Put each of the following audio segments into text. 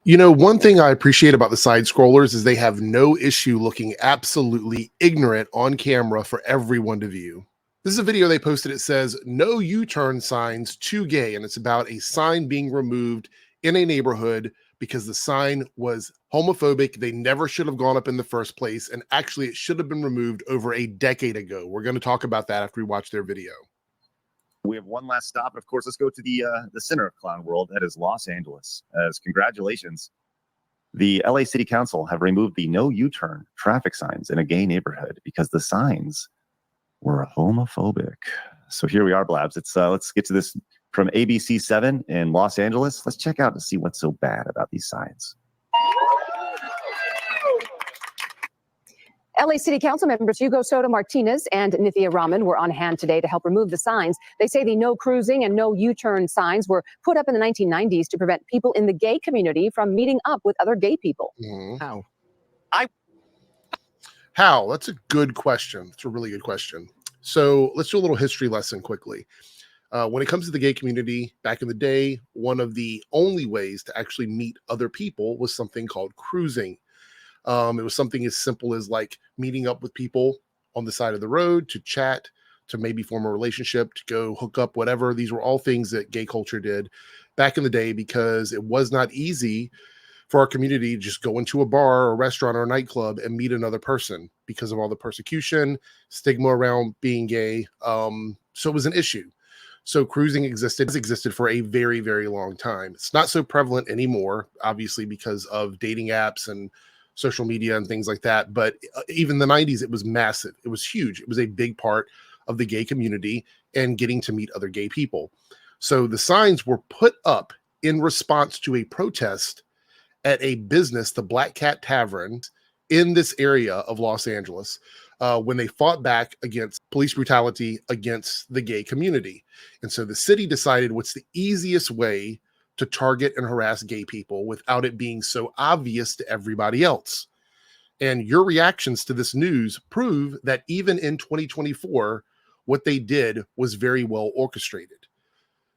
You know, one thing I appreciate about the side scrollers is they have no issue looking absolutely ignorant on camera for everyone to view. This is a video they posted. It says, "No U-turn signs too gay," and it's about a sign being removed in a neighborhood because the sign was homophobic. They never should have gone up in the first place, and actually it should have been removed over a decade ago. We're going to talk about that after we watch their video. We have one last stop, and of course, let's go to the center of clown world. That is Los Angeles. As congratulations, the LA City Council have removed the no U-turn traffic signs in a gay neighborhood because the signs were homophobic. So here we are, Blabs. Let's get to this from ABC 7 in Los Angeles. Let's check out and see what's so bad about these signs. LA City Council members Hugo Soto Martinez and Nithya Raman were on hand today to help remove the signs. They say the no cruising and no U-turn signs were put up in the 1990s to prevent people in the gay community from meeting up with other gay people. How? How? That's a good question. It's a really good question. So let's do a little history lesson quickly. When it comes to the gay community, back in the day, one of the only ways to actually meet other people was something called cruising. It was something as simple as like meeting up with people on the side of the road to chat, to maybe form a relationship, to go hook up, whatever. These were all things that gay culture did back in the day because it was not easy for our community to just go into a bar or a restaurant or a nightclub and meet another person because of all the persecution, stigma around being gay. So it was an issue. So cruising existed for a very, very long time. It's not so prevalent anymore, obviously, because of dating apps and social media and things like that. But even in the 90s, it was massive. It was huge. It was a big part of the gay community and getting to meet other gay people. So the signs were put up in response to a protest at a business, the Black Cat Tavern, in this area of Los Angeles, when they fought back against police brutality against the gay community. And so the city decided what's the easiest way to target and harass gay people without it being so obvious to everybody else. And your reactions to this news prove that even in 2024, what they did was very well orchestrated.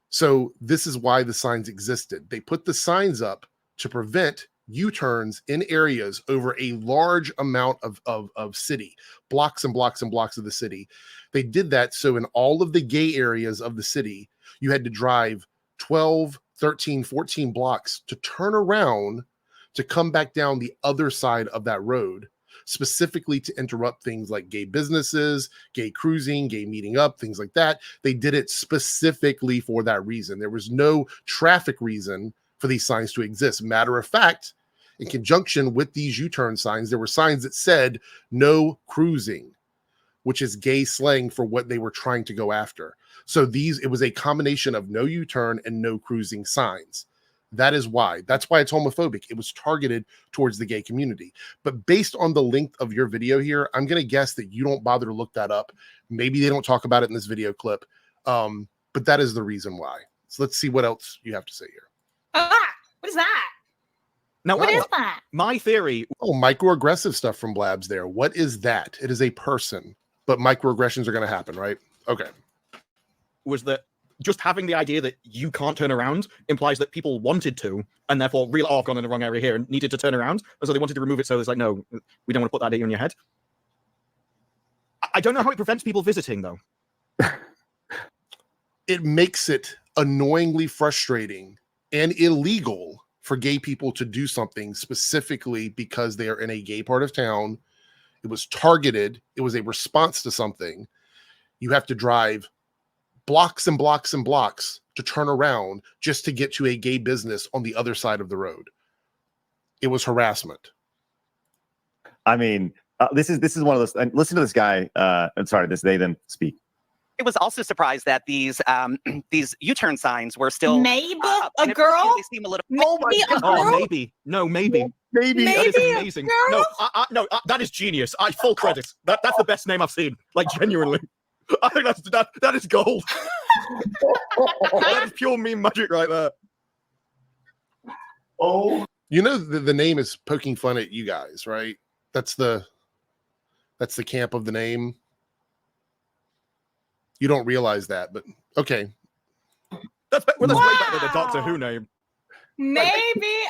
So this is why the signs existed. They put the signs up to prevent U-turns in areas over a large amount of city, blocks and blocks and blocks of the city. They did that so in all of the gay areas of the city, you had to drive 12, 13, 14 blocks to turn around to come back down the other side of that road, specifically to interrupt things like gay businesses, gay cruising, gay meeting up, things like that. They did it specifically for that reason. There was no traffic reason for these signs to exist. Matter of fact, in conjunction with these U-turn signs, there were signs that said no cruising, which is gay slang for what they were trying to go after. So it was a combination of no U-turn and no cruising signs. That's why it's homophobic. It was targeted towards the gay community. But based on the length of your video here, I'm going to guess that you don't bother to look that up. Maybe they don't talk about it in this video clip. But that is the reason why. So let's see what else you have to say here. What is that? Now, What is that? My theory. Oh, microaggressive stuff from Blabs there. What is that? It is a person, but microaggressions are going to happen, right? Okay. Was that just having the idea that you can't turn around implies that people wanted to, and therefore realized, oh, I've gone in the wrong area here and needed to turn around. And so they wanted to remove it. So it's like, no, we don't want to put that idea in your head. I don't know how it prevents people visiting, though. It makes it annoyingly frustrating and illegal for gay people to do something specifically because they are in a gay part of town. It was targeted. It was a response to something. You have to drive blocks and blocks and blocks to turn around just to get to a gay business on the other side of the road. It was harassment. I mean, this is one of those. And listen to this guy. They then speak. I was also surprised that these U-turn signs were still Maybe up. a And at first, girl? they seem a little. Maybe a girl? Oh, maybe. No, maybe. Maybe. That is Maybe a amazing. girl? No, that is genius. Full credit. That's the best name I've seen. Like, genuinely. I think that is gold. That is pure meme magic right there. Oh, You know, the name is poking fun at you guys, right? That's the camp of the name. You don't realize that, but okay. That's way better than the Doctor Who name. Maybe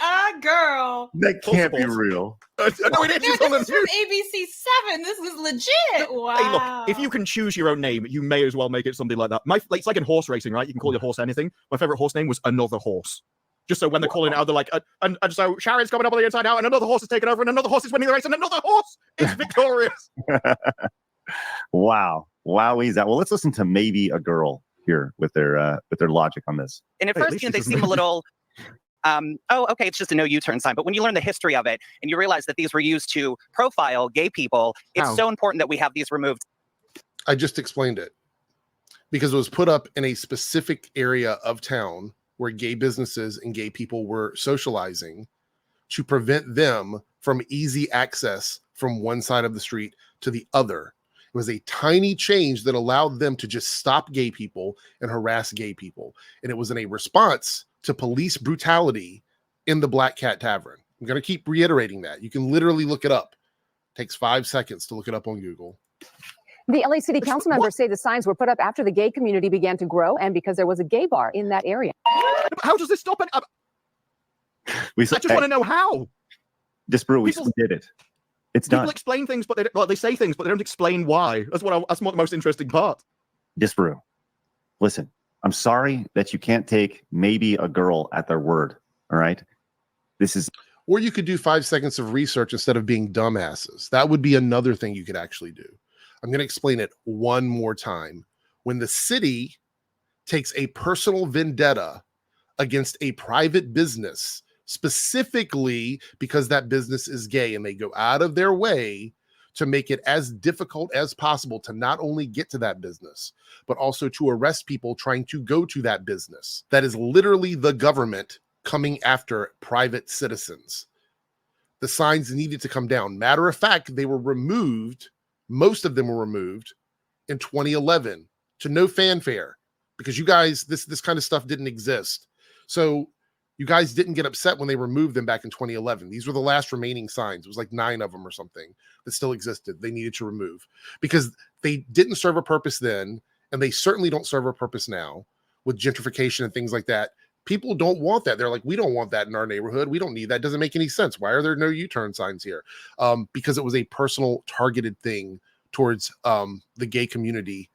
a girl. That can't be Possible. real. No, it is. Dude, It's on the this is from news. ABC7. This is legit. Wow. Hey, look, if you can choose your own name, you may as well make it something like that. It's like in horse racing, right? You can call your horse anything. My favorite horse name was Another Horse. Just so when they're calling it out, they're like, and so Sharon's coming up on the inside out, and another horse is taking over, and another horse is winning the race, and another horse is victorious. Wow. Wowies. Well, let's listen to maybe a girl here with their logic on this. And at Hey, at first, least you know, they it's seem a little, oh, okay, it's just a no U-turn sign. But when you learn the history of it and you realize that these were used to profile gay people, it's How? so important that we have these removed. I just explained it because it was put up in a specific area of town where gay businesses and gay people were socializing to prevent them from easy access from one side of the street to the other. It was a tiny change that allowed them to just stop gay people and harass gay people. And it was in a response to police brutality in the Black Cat Tavern. I'm going to keep reiterating that. You can literally look it up. It takes 5 seconds to look it up on Google. The LA City Council members say the signs were put up after the gay community began to grow and because there was a gay bar in that area. How does this stop it? I just want to know how. Disparu, we People- did it. It's People done. explain things, but they say things, but they don't explain why. That's the most interesting part. Disparu, listen, I'm sorry that you can't take maybe a girl at their word. All right. This is. Or you could do 5 seconds of research instead of being dumbasses. That would be another thing you could actually do. I'm going to explain it one more time. When the city takes a personal vendetta against a private business, specifically because that business is gay, and they go out of their way to make it as difficult as possible to not only get to that business, but also to arrest people trying to go to that business. That is literally the government coming after private citizens. The signs needed to come down. Matter of fact, they were removed. Most of them were removed in 2011 to no fanfare because you guys, this kind of stuff didn't exist. So you guys didn't get upset when they removed them back in 2011. These were the last remaining signs. It was like 9 of them or something that still existed. They needed to remove because they didn't serve a purpose then, and they certainly don't serve a purpose now with gentrification and things like that. People don't want that. They're like, we don't want that in our neighborhood. We don't need that. It doesn't make any sense. Why are there no U-turn signs here? Because it was a personal targeted thing towards the gay community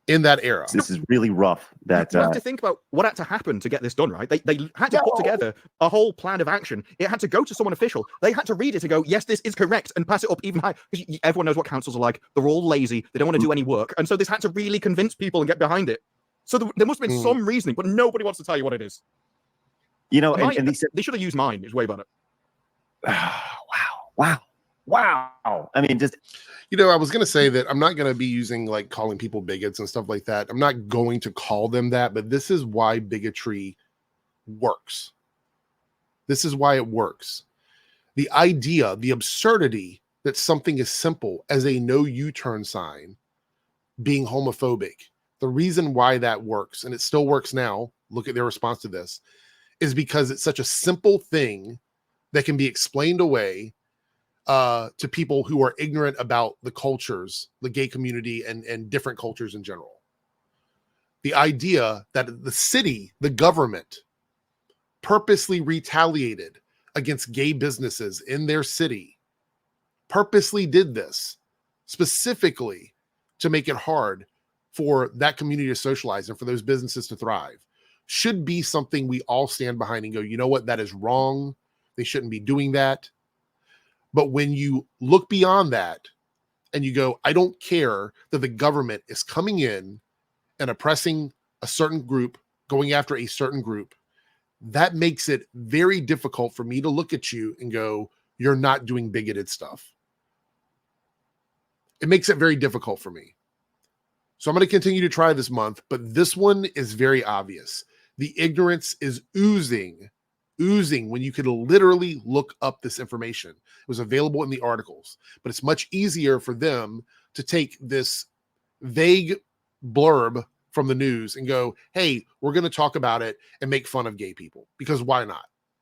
in that era. This is really rough. That You have to think about what had to happen to get this done, right? They had to put together a whole plan of action. It had to go to someone official. They had to read it and go, yes, this is correct, and pass it up even higher. Because everyone knows what councils are like. They're all lazy. They don't want to do any work. And so this had to really convince people and get behind it. So there must have been some reasoning, but nobody wants to tell you what it is. you know, and they said, They should have used mine. It's way better. wow. I mean, just You know, I was going to say that I'm not going to be using like calling people bigots and stuff like that. I'm not going to call them that, but this is why bigotry works. This is why it works. The idea, the absurdity that something as simple as a no U-turn sign being homophobic, the reason why that works, and it still works now, look at their response to this, is because it's such a simple thing that can be explained away to people who are ignorant about the cultures, the gay community, and different cultures in general. The idea that the city, the government, purposely retaliated against gay businesses in their city, purposely did this specifically to make it hard for that community to socialize and for those businesses to thrive, should be something we all stand behind and go, you know what, that is wrong. They shouldn't be doing that. But when you look beyond that and you go, I don't care that the government is coming in and oppressing a certain group, going after a certain group, that makes it very difficult for me to look at you and go, you're not doing bigoted stuff. It makes it very difficult for me. So I'm going to continue to try this month, but this one is very obvious. The ignorance is oozing when you could literally look up this information. It was available in the articles, but it's much easier for them to take this vague blurb from the news and go, hey, we're going to talk about it and make fun of gay people, because why not?